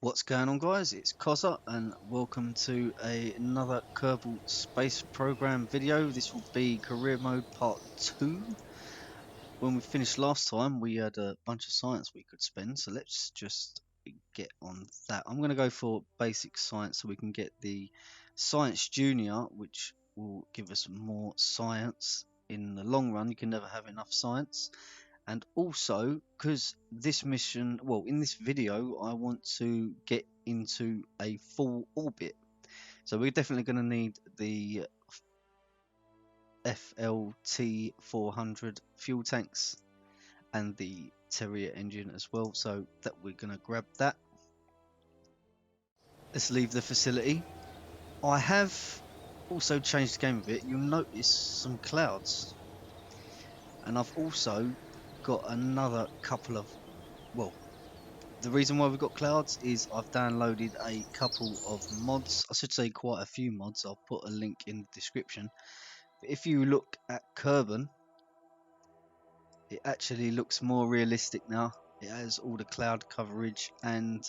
What's going on, guys? It's Cozza and welcome to another Kerbal space program video. This will be career mode part 2. When we finished last time we had a bunch of science we could spend, so let's just get on that. I'm going to go for basic science so we can get the science junior, which will give us more science in the long run. You can never have enough science. And also, because this mission, well, in this video, I want to get into a full orbit. So we're definitely going to need the FLT 400 fuel tanks and the Terrier engine as well. So that we're going to grab that. Let's leave the facility. I have also changed the game a bit. You'll notice some clouds. And I've also got another couple of, well, the reason why we've got clouds is I've downloaded a couple of mods. I should say quite a few mods. I'll put a link in the description. But if you look at Kerbin, it actually looks more realistic now. It has all the cloud coverage and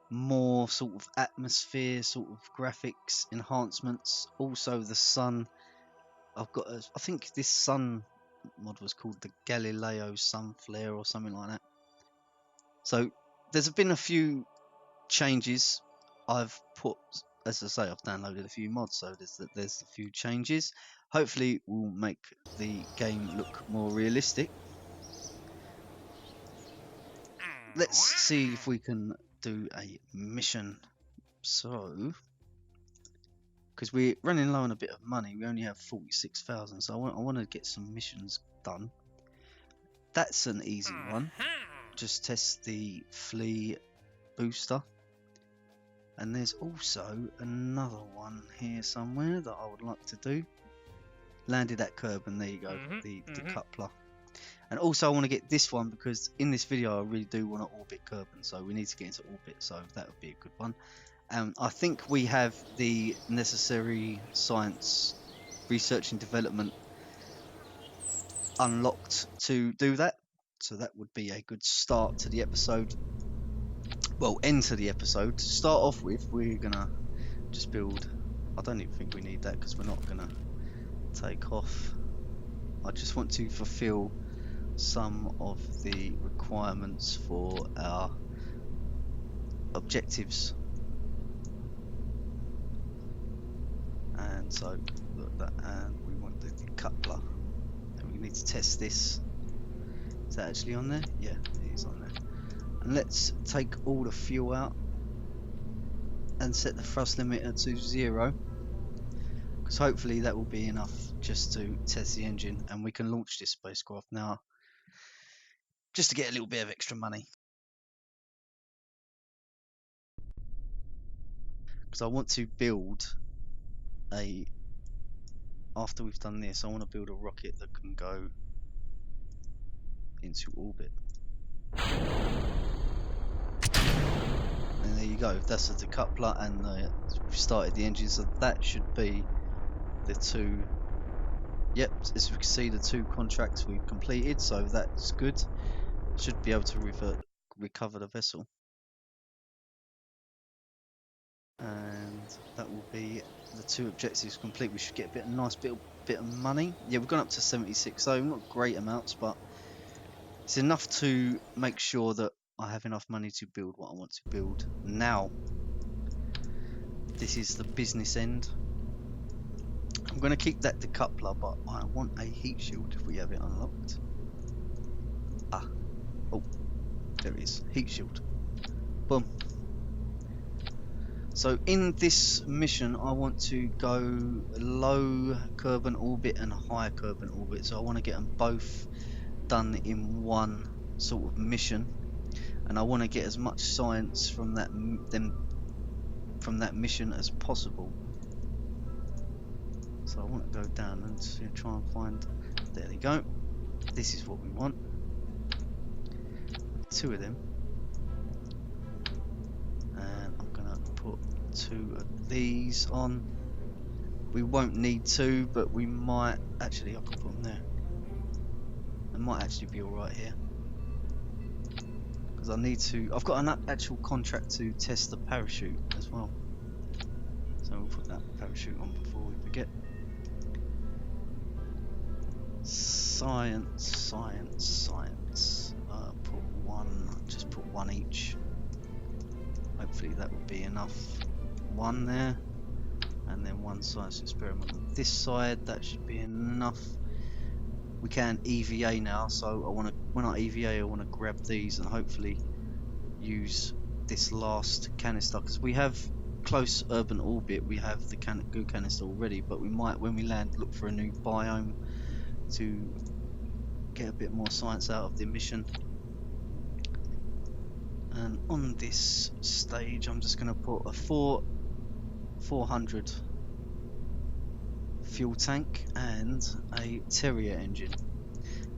more sort of atmosphere, sort of graphics enhancements. Also the sun. I've got I think this sun mod was called the Galileo Sun Flare or something like that. So there's been a few changes. I've put, as I say, I've downloaded a few mods, so there's a few changes. Hopefully will make the game look more realistic. Let's see if we can do a mission. So, because we're running low on a bit of money, we only have 46,000, so I want to get some missions done. That's an easy one. Just test the flea booster. And there's also another one here somewhere that I would like to do. Landed at Kerbin, there you go, the coupler. And also I want to get this one because in this video I really do want to orbit Kerbin, so we need to get into orbit, so that would be a good one. I think we have the necessary science research and development unlocked to do that, so that would be a good start to the episode. Well, end to the episode. To start off with, we're gonna just build. I don't even think we need that because we're not gonna take off. I just want to fulfill some of the requirements for our objectives. And so look that, and we want the coupler. And we need to test this. Is that actually on there? Yeah, it is on there. And let's take all the fuel out and set the thrust limiter to 0, because hopefully that will be enough just to test the engine, and we can launch this spacecraft now just to get a little bit of extra money. Because I want to build after we've done this, I want to build a rocket that can go into orbit. And there you go, that's the decoupler, and we've started the engine, so that should be the two. Yep, as we can see, the 2 contracts we've completed, so that's good. Should be able to recover the vessel. And that will be the 2 objectives complete. We should get a nice bit of money. Yeah, we've gone up to 76, so not great amounts, but it's enough to make sure that I have enough money to build what I want to build. Now, this is the business end. I'm going to keep that decoupler, but I want a heat shield if we have it unlocked. Oh, there it is, heat shield. Boom. So in this mission, I want to go low Kerbin orbit and high Kerbin orbit. So I want to get them both done in one sort of mission, and I want to get as much science from that mission as possible. So I want to go down and try and find. There they go. This is what we want. 2 of them, and I'm gonna put 2 of these on. We won't need 2, but we might actually. I can put them there. It might actually be all right here. because I need to. I've got an actual contract to test the parachute as well, so we'll put that parachute on before we forget. Science, science, science. Put one. Just put one each. Hopefully that will be enough. One there, and then one science experiment on this side. That should be enough. We can EVA now, so I want to. When I EVA, I want to grab these and hopefully use this last canister, because we have close urban orbit. We have the goo canister already, but we might, when we land, look for a new biome to get a bit more science out of the mission. And on this stage, I'm just going to put a 400 fuel tank and a Terrier engine.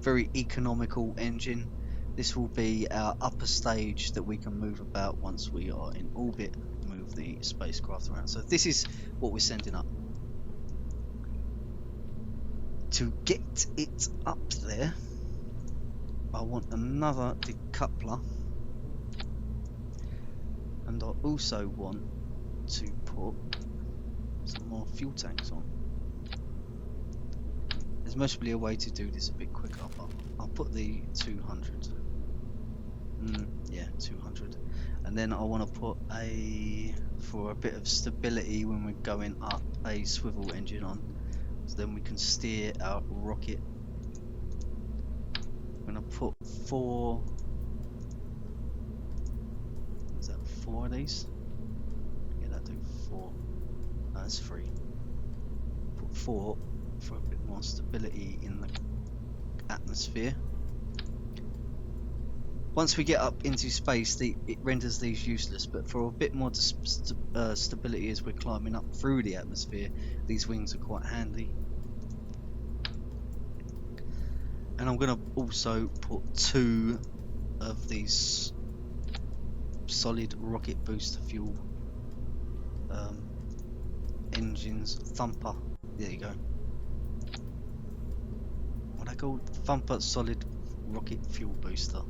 Very economical engine. This will be our upper stage that we can move about once we are in orbit, move the spacecraft around. So this is what we're sending up. To get it up there, I want another decoupler, and I also want to put some more fuel tanks on. There's must be a way to do this a bit quicker, but I'll put the 200. Yeah, 200. And then I want to put for a bit of stability when we're going up, a swivel engine on, so then we can steer our rocket. I'm going to put 4. Is that 4 of these? Yeah, that'll do 4. No, that's 3. Put 4 for a bit more stability in the atmosphere. Once we get up into space, it renders these useless, but for a bit more stability as we're climbing up through the atmosphere, these wings are quite handy. And I'm going to also put 2 of these solid rocket booster fuel engines. Thumper, there you go. What are they called? Thumper solid rocket fuel booster.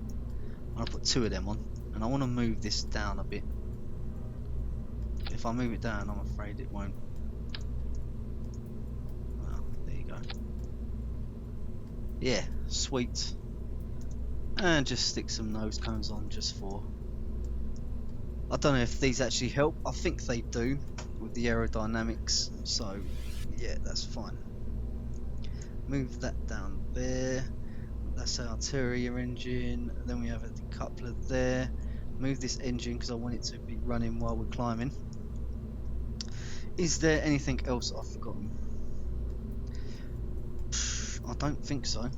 I'll put 2 of them on, and I want to move this down a bit. If I move it down, I'm afraid it won't. Well, there you go. Yeah, sweet. And just stick some nose cones on just for. I don't know if these actually help. I think they do with the aerodynamics. So yeah, that's fine. Move that down there. That's our Terrier engine. And then we have a decoupler there. Move this engine because I want it to be running while we're climbing. Is there anything else I've forgotten? I don't think so.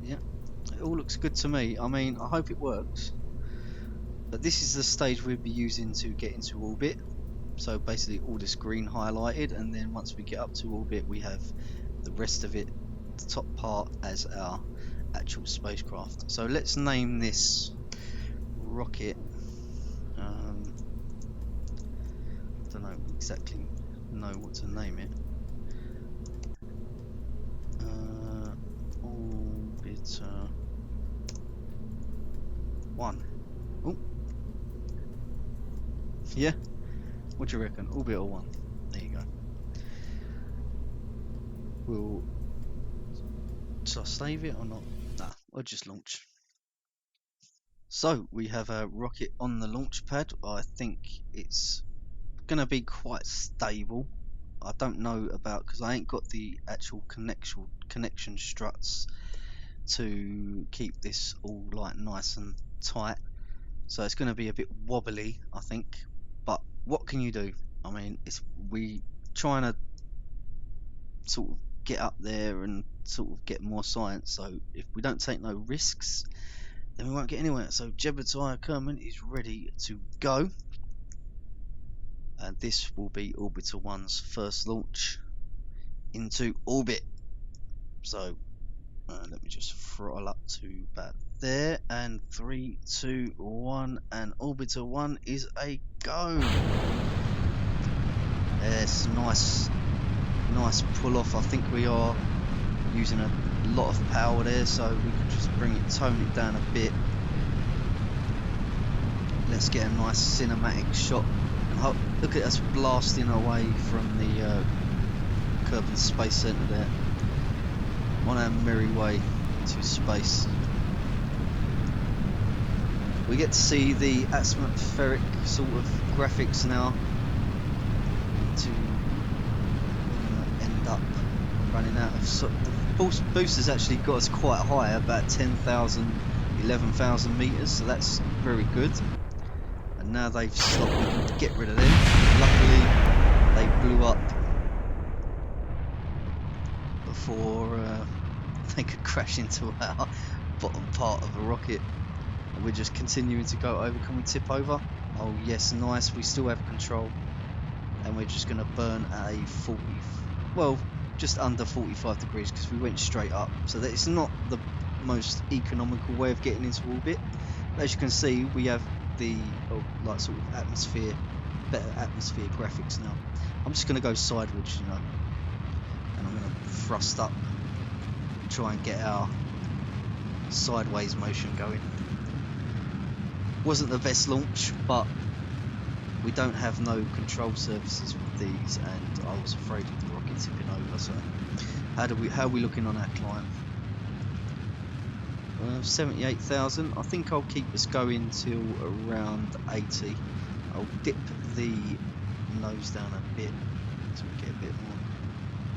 Yeah, it all looks good to me. I mean, I hope it works. But this is the stage we'll be using to get into orbit. So basically all this green highlighted, and then once we get up to orbit, we have the rest of it, the top part, as our actual spacecraft. So let's name this rocket. I don't know exactly what to name it. Orbiter 1. Oh, yeah. What do you reckon? Orbiter 1. There you go. Should I save it or not? Nah, I'll just launch. So we have a rocket on the launch pad. I think it's gonna be quite stable. I don't know about, because I ain't got the actual connection struts to keep this all like nice and tight. So it's gonna be a bit wobbly, I think. But what can you do? I mean, we trying to sort of get up there and sort of get more science. So if we don't take no risks, then we won't get anywhere. So Jeb Kerman is ready to go. And this will be Orbiter 1's first launch into orbit. So let me just throttle up to about there, and 3, 2, 1, and Orbiter 1 is a go. Yes, nice pull off. I think we are using a a lot of power there, so we could just tone it down a bit. Let's get a nice cinematic shot. And look at us blasting away from the Kerbin Space Center there, on our merry way to space. We get to see the atmospheric sort of graphics now. To end up running out of the booster's actually got us quite high, about 10,000, 11,000 meters, so that's very good. And now they've stopped, we can get rid of them. Luckily, they blew up before they could crash into our bottom part of a rocket. And we're just continuing to go over. Can we tip over? Oh yes, nice. We still have control. And we're just going to burn at a 40, well, just under 45 degrees because we went straight up. So that it's not the most economical way of getting into orbit. But as you can see, we have the like sort of atmosphere, better atmosphere graphics now. I'm just going to go sideways, you know, and I'm going to thrust up, try and get our sideways motion going. Wasn't the best launch, but we don't have no control surfaces with these, and I was afraid of the rocket tipping over. So how are we looking on our climb? 78,000. I think I'll keep us going till around 80. I'll dip the nose down a bit so we get a bit more.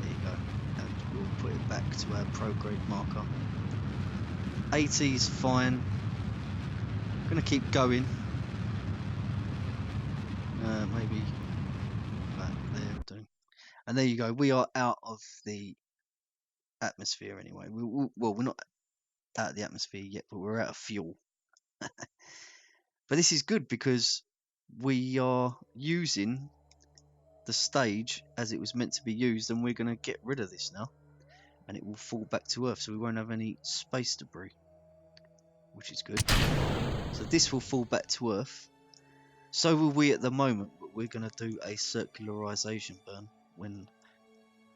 There you go, and we'll put it back to our prograde marker. 80 is fine. I'm gonna keep going. Maybe about there will do. And there you go. We are out of the atmosphere anyway. Well, we're not out of the atmosphere yet, but we're out of fuel. But this is good because we are using the stage as it was meant to be used, and we're going to get rid of this now, and it will fall back to Earth, so we won't have any space debris, which is good. So this will fall back to Earth. So will we at the moment, but we're going to do a circularization burn when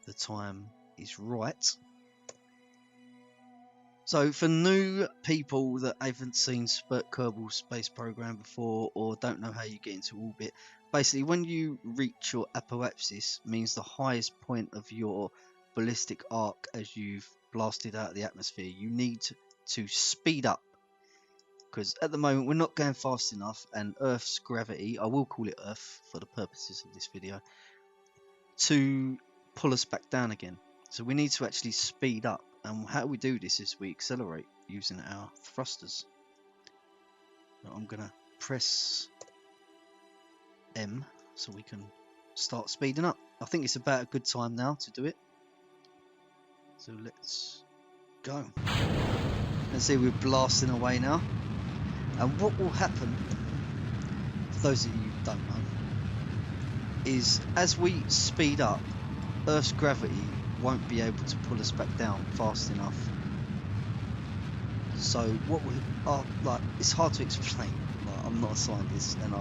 the time is right. So for new people that haven't seen Kerbal space program before or don't know how you get into orbit, basically when you reach your apoapsis, means the highest point of your ballistic arc as you've blasted out of the atmosphere, you need to speed up, because at the moment we're not going fast enough, and Earth's gravity, I will call it Earth for the purposes of this video, to pull us back down again. So we need to actually speed up, and how we do this is we accelerate using our thrusters. Now I'm gonna press M so we can start speeding up. I think it's about a good time now to do it. So let's go. Let's see, we're blasting away now. And what will happen, for those of you who don't know, is as we speed up, Earth's gravity won't be able to pull us back down fast enough. So what we are like, it's hard to explain. Like, I'm not a scientist, and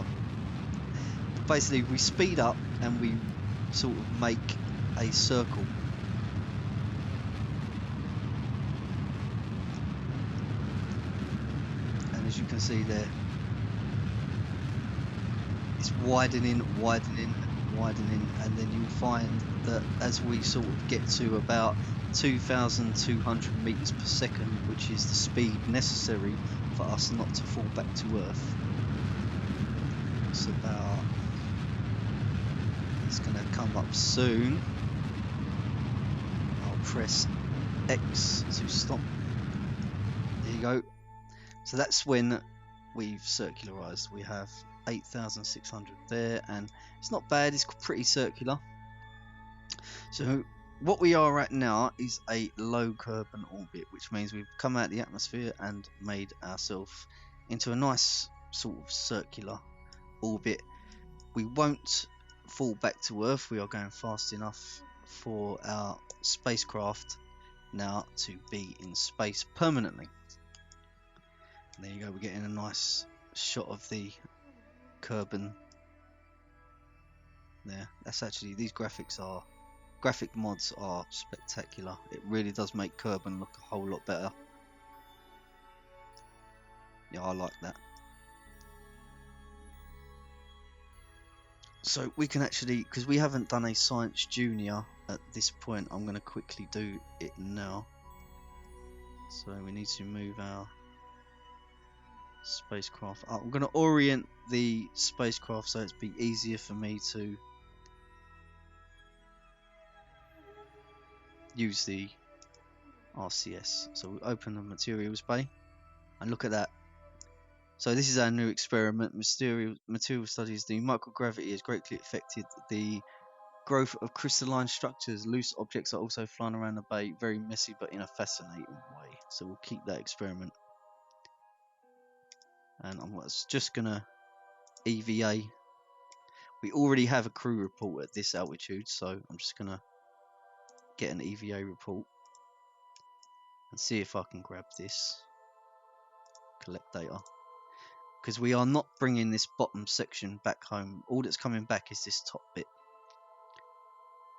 basically we speed up and we sort of make a circle. And as you can see there, it's widening, widening, widening, and then you'll find that as we sort of get to about 2,200 meters per second, which is the speed necessary for us not to fall back to Earth, it's going to come up soon. I'll press X to stop. There you go. So that's when we've circularized. We have 8,600 there, and it's not bad, it's pretty circular. So what we are at now is a low Kerbin orbit, which means we've come out of the atmosphere and made ourselves into a nice sort of circular orbit. We won't fall back to Earth. We are going fast enough for our spacecraft now to be in space permanently. And there you go, we're getting a nice shot of the Kerbin there. That's actually, these graphics are graphic mods are spectacular. It really does make Kerbin look a whole lot better. Yeah, I like that. So we can actually, because we haven't done a Science Junior at this point, I'm going to quickly do it now. So we need to move our spacecraft up. I'm going to orient the spacecraft so it's be easier for me to use the RCS. So we open the materials bay and look at that. So this is our new experiment. Material studies. The microgravity has greatly affected the growth of crystalline structures. Loose objects are also flying around the bay. Very messy, but in a fascinating way. So we'll keep that experiment. And I'm just gonna EVA. We already have a crew report at this altitude, so I'm just gonna get an EVA report and see if I can grab this. Collect data. Because we are not bringing this bottom section back home. All that's coming back is this top bit.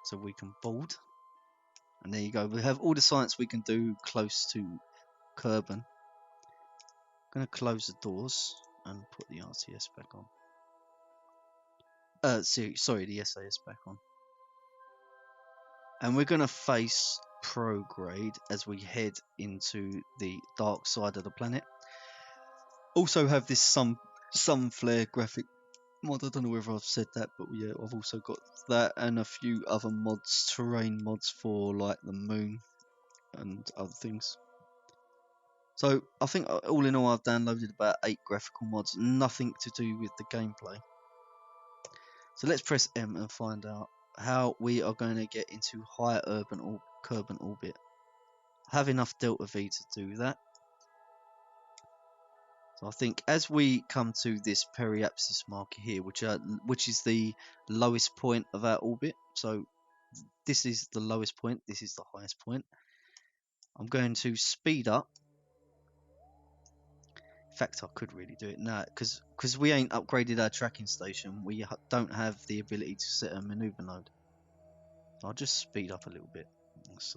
So we can board. And there you go. We have all the science we can do close to Kerbin. I'm going to close the doors and put the RTS back on. Sorry, the SAS back on. And we're going to face prograde as we head into the dark side of the planet. Also have this sun flare graphic mod. I don't know whether I've said that, but yeah, I've also got that and a few other mods, terrain mods for like the moon and other things. So I think all in all I've downloaded about 8 graphical mods, nothing to do with the gameplay. So let's press M and find out how we are going to get into high Kerbin orbit. I have enough delta V to do that. So I think as we come to this periapsis marker here, which is the lowest point of our orbit, so this is the lowest point, this is the highest point. I'm going to speed up. In fact, I could really do it now, because we ain't upgraded our tracking station, we don't have the ability to set a maneuver node. I'll just speed up a little bit. That's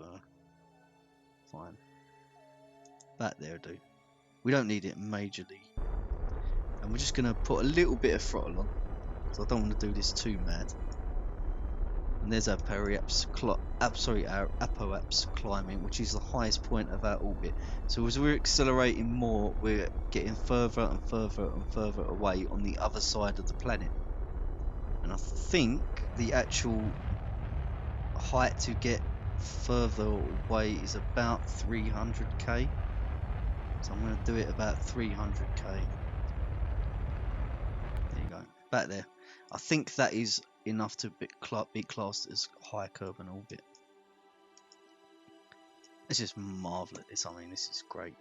fine. That there, do. We don't need it majorly. And we're just going to put a little bit of throttle on, because I don't want to do this too mad. And there's our our apoapse climbing, which is the highest point of our orbit. So as we're accelerating more, we're getting further and further and further away on the other side of the planet. And I think the actual height to get further away is about 300k. So I'm going to do it about 300k. There you go, back there. I think that is enough to be classed as high Kerbin orbit. Let's just marvel at this. I mean, this is great.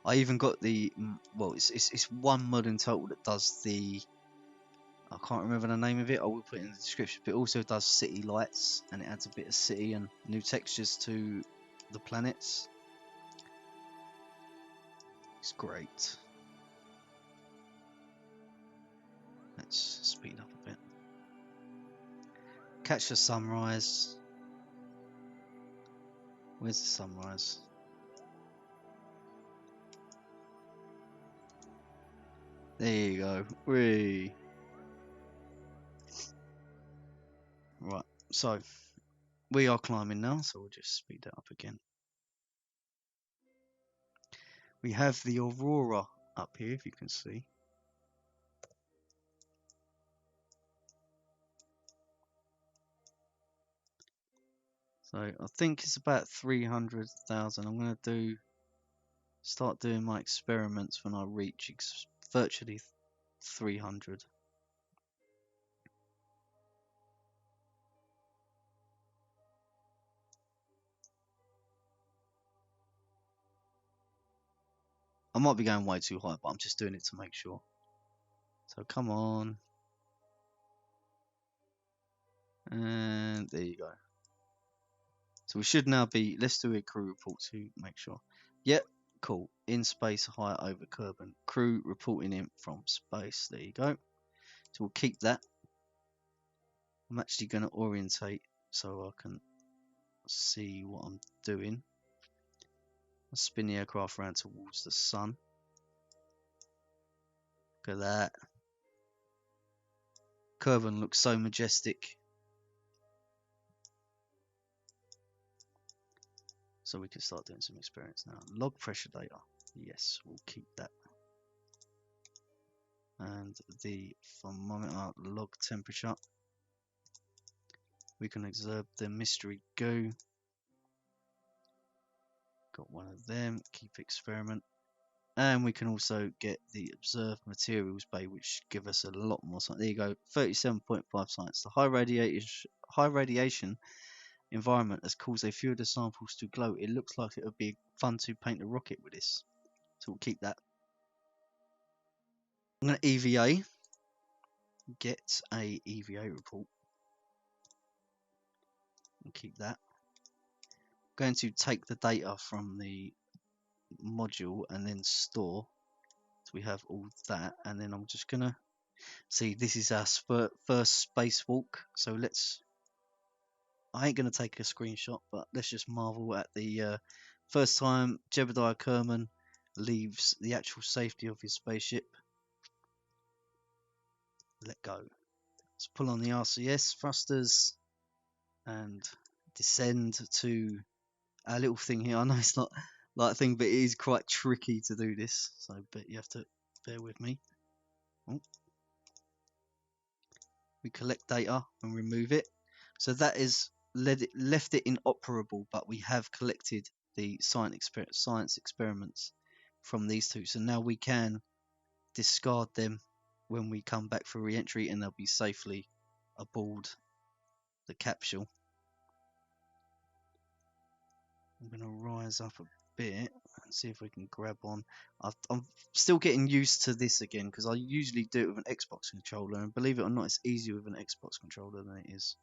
I even got the well, it's one mod in total that does the. I can't remember the name of it. I will put it in the description. But it also does city lights, and it adds a bit of city and new textures to the planets. It's great. Let's speed up a bit. Catch the sunrise. Where's the sunrise? There you go. Whee. Right, so we are climbing now, so we'll just speed that up again. We have the aurora up here, if you can see. So I think it's about 300,000. I'm going to start doing my experiments when I reach virtually 300. I might be going way too high, but I'm just doing it to make sure. So come on. And there you go. So we should now be, let's do a crew report to make sure. Yep, cool. In space, high over Kerbin. Crew reporting in from space. There you go. So we'll keep that. I'm actually going to orientate so I can see what I'm doing. I'll spin the aircraft around towards the sun. Look at that. Kerbin looks so majestic. So we can start doing some experiments now. Log pressure data. Yes, we'll keep that. And the thermometer log temperature. We can observe the mystery goo. Got one of them. Keep experiment. And we can also get the observed materials bay, which give us a lot more science. There you go, 37.5 science. The high radiation environment has caused a few of the samples to glow. It looks like it would be fun to paint a rocket with this. So we'll keep that. I'm going to EVA. Get a EVA report. And keep that. I'm going to take the data from the module and then store. So we have all that, and then I'm just going to see, this is our first spacewalk. So I ain't going to take a screenshot, but let's just marvel at the first time Jeb Kerman leaves the actual safety of his spaceship. Let go. Let's pull on the RCS thrusters and descend to our little thing here. I know it's not like a thing, but it is quite tricky to do this, so but you have to bear with me. Oh. We collect data and remove it. So that is left it inoperable, but we have collected the science experiments from these two. So now we can discard them when we come back for re-entry, and they'll be safely aboard the capsule. I'm going to rise up a bit and see if we can grab on. I'm still getting used to this again, because I usually do it with an Xbox controller, and believe it or not, it's easier with an Xbox controller than it is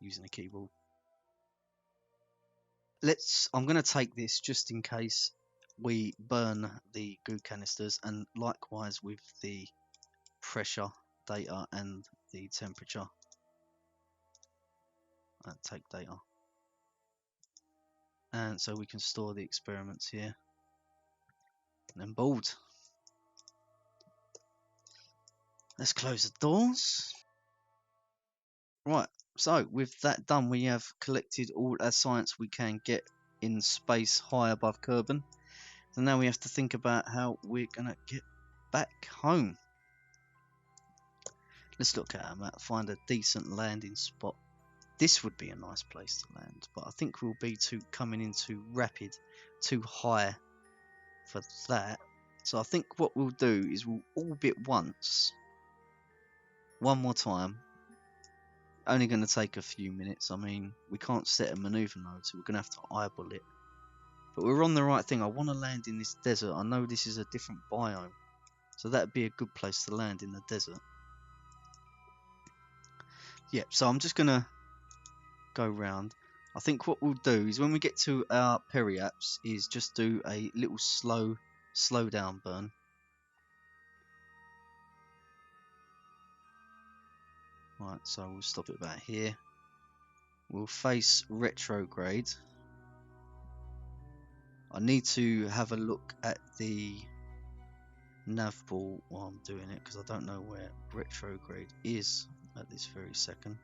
using a keyboard. I'm going to take this just in case we burn the goo canisters, and likewise with the pressure data and the temperature. Take data. And so we can store the experiments here. And then board. Let's close the doors. Right, so with that done, we have collected all our science we can get in space high above Kerbin. And now we have to think about how we're going to get back home. Let's look at our map, find a decent landing spot. This would be a nice place to land, but I think we'll be coming in too rapid, too high for that. So I think what we'll do is we'll orbit once, one more time. Only going to take a few minutes. I mean, we can't set a maneuver node, so we're going to have to eyeball it. But we're on the right thing. I want to land in this desert. I know this is a different biome, so that'd be a good place to land, in the desert. Yep, so I'm just going to go round. I think what we'll do is when we get to our periapse is just do a little slow down burn. Right, so we'll stop it about here. We'll face retrograde. I need to have a look at the nav ball while I'm doing it, because I don't know where retrograde is at this very second.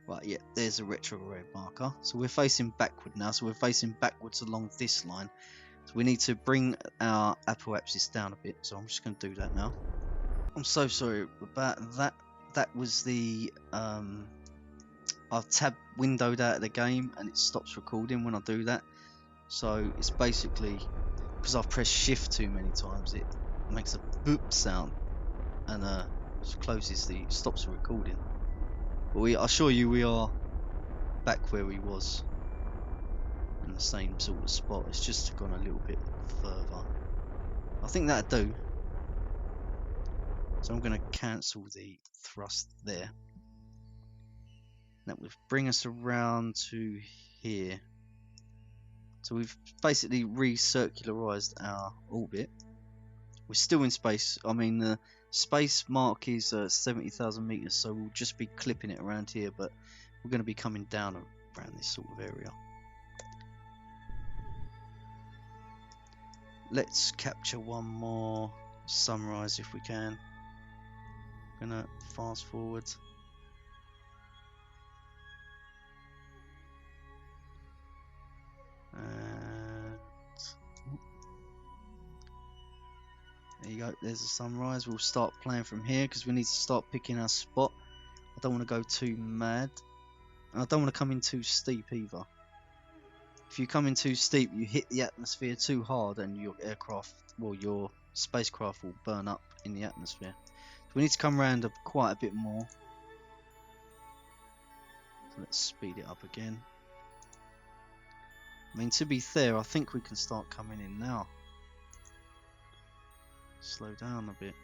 Right, yeah, there's a retrograde marker. So we're facing backward now. So we're facing backwards along this line. So we need to bring our apoapsis down a bit. So I'm just going to do that now. I'm so sorry about that. That was the I've tab windowed out of the game and it stops recording when I do that. So it's basically because I've pressed shift too many times, it makes a boop sound and stops the recording. But I assure you we are back where we was, in the same sort of spot. It's just gone a little bit further. I think that'd do. So I'm going to cancel the thrust there. That would bring us around to here. So we've basically recircularized our orbit. We're still in space. I mean, Space mark is 70,000 meters, so we'll just be clipping it around here, but we're going to be coming down around this sort of area. Let's capture one more sunrise if we can. Gonna fast forward. And there you go, there's the sunrise. We'll start playing from here because we need to start picking our spot. I don't want to go too mad, and I don't want to come in too steep either. If you come in too steep, you hit the atmosphere too hard and your aircraft, well, your spacecraft will burn up in the atmosphere. So we need to come around quite a bit more. So let's speed it up again. I mean, to be fair, I think we can start coming in now. Slow down a bit.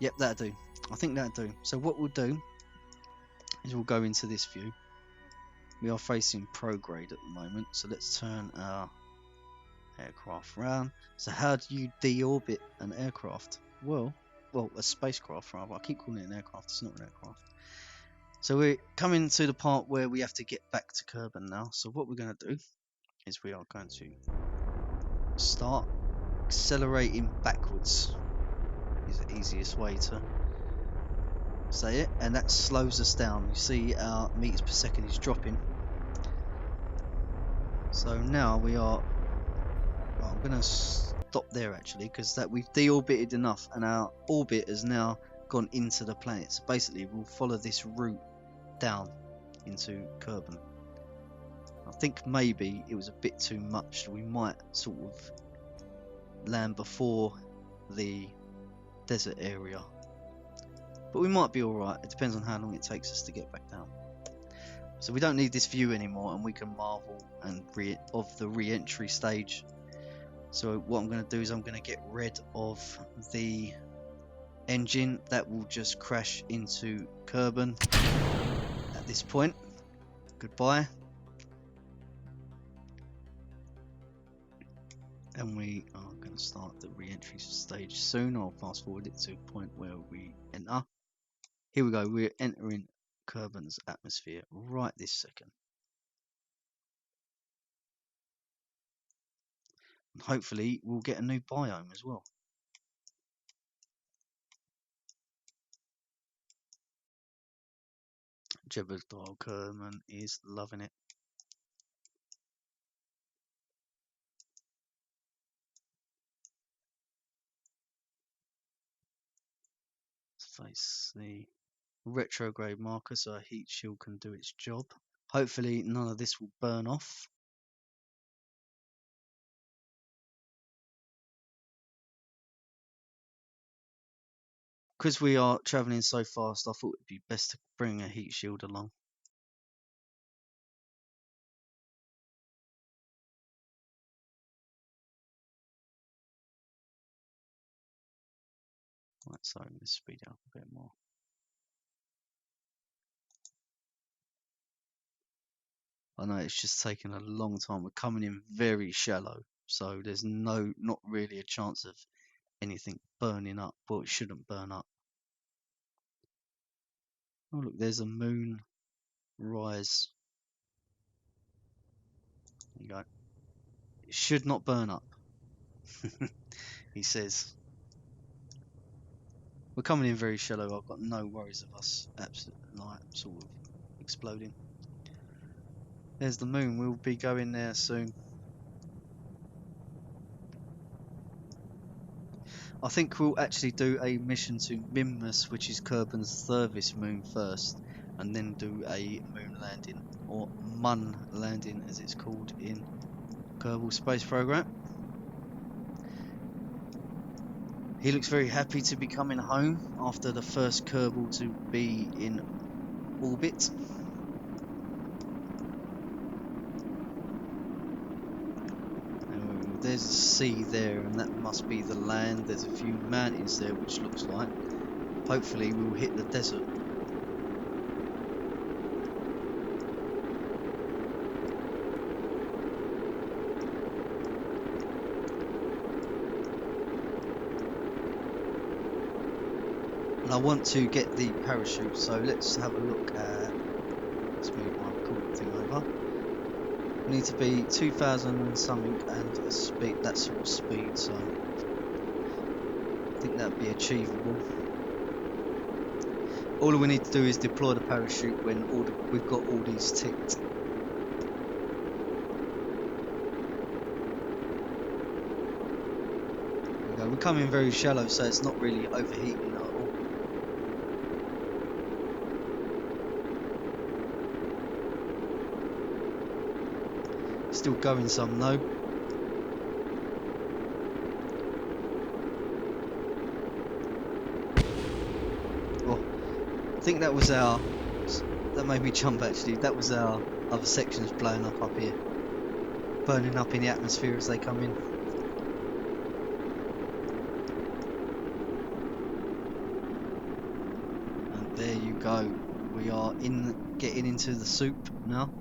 Yep, that'll do. I think that'll do. So what we'll do is we'll go into this view. We are facing prograde at the moment, so let's turn our aircraft around. So how do you deorbit an aircraft? Well, a spacecraft rather. I keep calling it an aircraft, it's not an aircraft. So we're coming to the part where we have to get back to Kerbin now. So what we're going to do is we are going to start accelerating backwards. Is the easiest way to say it, and that slows us down. You see our meters per second is dropping. So now we are, well, I'm going to stop there actually, because that we've deorbited enough and our orbit has now gone into the planet. So basically we'll follow this route down into Kerbin. I think maybe it was a bit too much. We might sort of land before the desert area, but we might be alright. It depends on how long it takes us to get back down. So we don't need this view anymore, and we can marvel and of the re-entry stage. So what I'm going to do is I'm going to get rid of the engine that will just crash into Kerbin at this point. Goodbye. And we are going to start the re-entry stage soon. I'll fast forward it to a point where we enter. Here we go, we're entering Kerbin's atmosphere right this second. And hopefully we'll get a new biome as well. Jeb Kerman is loving it. Let's face the retrograde marker so our heat shield can do its job. Hopefully none of this will burn off. Because we are travelling so fast, I thought it would be best to bring a heat shield along. Right, so let's speed it up a bit more. I know it's just taking a long time. We're coming in very shallow, so there's not really a chance of anything burning up. Well, it shouldn't burn up. Oh look, there's a moon rise. There you go. It should not burn up. He says. We're coming in very shallow. I've got no worries of us absolutely like sort of exploding. There's the moon. We'll be going there soon. I think we'll actually do a mission to Mimas, which is Kerbin's service moon first, and then do a moon landing, or Mun landing as it's called in Kerbal Space Program. He looks very happy to be coming home after the first Kerbal to be in orbit. There's a sea there, and that must be the land. There's a few mountains there, which looks like. Hopefully we'll hit the desert. And I want to get the parachute, so let's have a look at, let's move my recording thing over. We need to be 2000 and something and a speed, that sort of speed, so I think that'd be achievable. All we need to do is deploy the parachute when we've got all these ticked. There we go. We come in very shallow, so it's not really overheating at all. Still going some though. Oh, I think that was our, that made me jump actually. That was our other sections blowing up here. Burning up in the atmosphere as they come in. And there you go. We are getting into the soup now.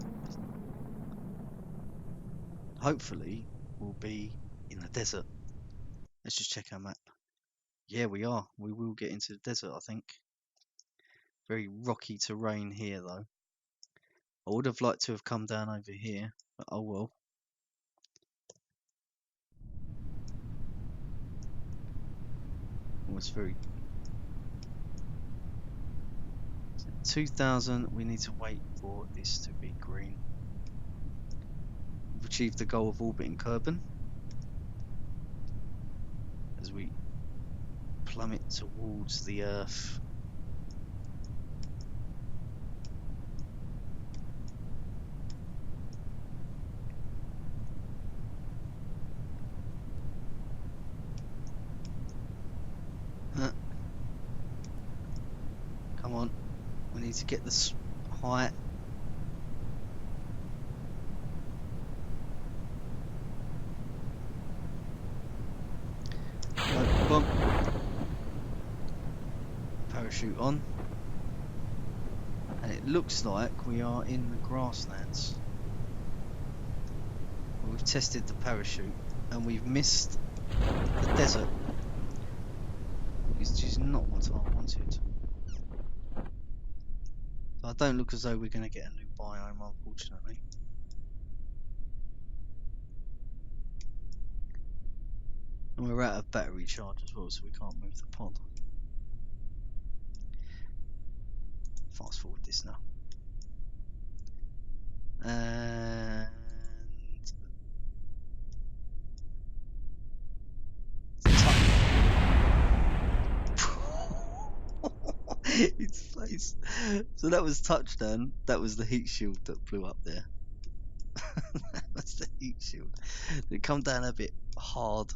Hopefully we'll be in the desert. Let's just check our map. Yeah, we are. We will get into the desert, I think. Very rocky terrain here though. I would have liked to have come down over here, but oh well. Oh, it's very 2000. We need to wait for this to be green. We've achieved the goal of orbiting Kerbin as we plummet towards the Earth. Come on, we need to get this height. Come on. Parachute on. And it looks like we are in the grasslands. We've tested the parachute and we've missed the desert, which is not what I wanted. So I don't look as though we're going to get a new biome, unfortunately. And we're out of battery charge as well, so we can't move the pod. Fast forward this now. And its face. So that was touchdown. That was the heat shield that blew up there. That's the heat shield. It come down a bit hard.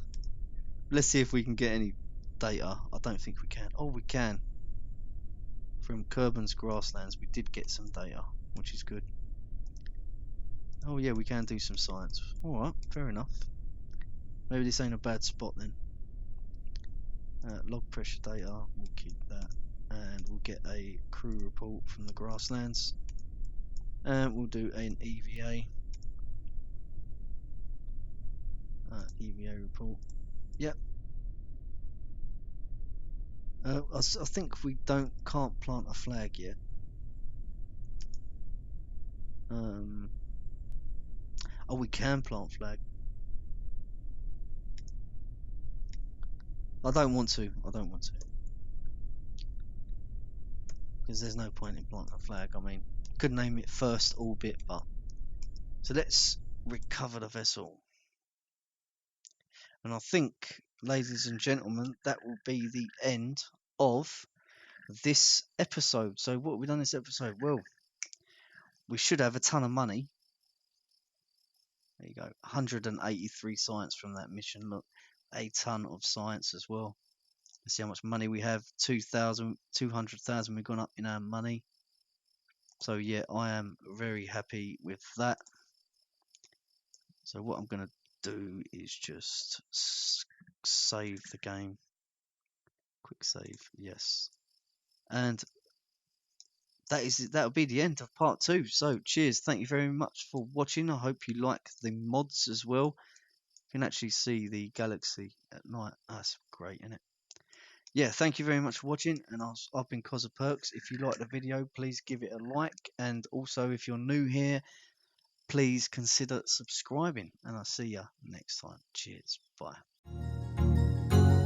Let's see if we can get any data. I don't think we can. Oh, we can. From Kerbin's grasslands, we did get some data, which is good. Oh yeah, we can do some science. Alright, fair enough. Maybe this ain't a bad spot then. Log pressure data, we'll keep that. And we'll get a crew report from the grasslands. And we'll do an EVA. EVA report. Yep. I think we can't plant a flag yet. Oh, we can plant flag. I don't want to. Because there's no point in planting a flag. I mean, could name it first orbit, but so let's recover the vessel. And I think, ladies and gentlemen, that will be the end of this episode. So what have we done this episode? Well, we should have a ton of money. There you go, 183 science from that mission. Look, a ton of science as well. Let's see how much money we have. 200,000 we've gone up in our money. So yeah, I am very happy with that. So what I'm going to do is just save the game. Quick save, yes. And that'll be the end of part 2. So cheers, thank you very much for watching. I hope you like the mods as well. You can actually see the galaxy at night. That's great, isn't it? yeah, thank you very much for watching, and I've been Cozza Perks. If you like the video, please give it a like, and also if you're new here, please consider subscribing, and I'll see you next time. Cheers, bye.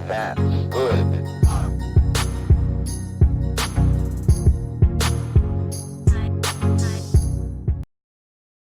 That's good.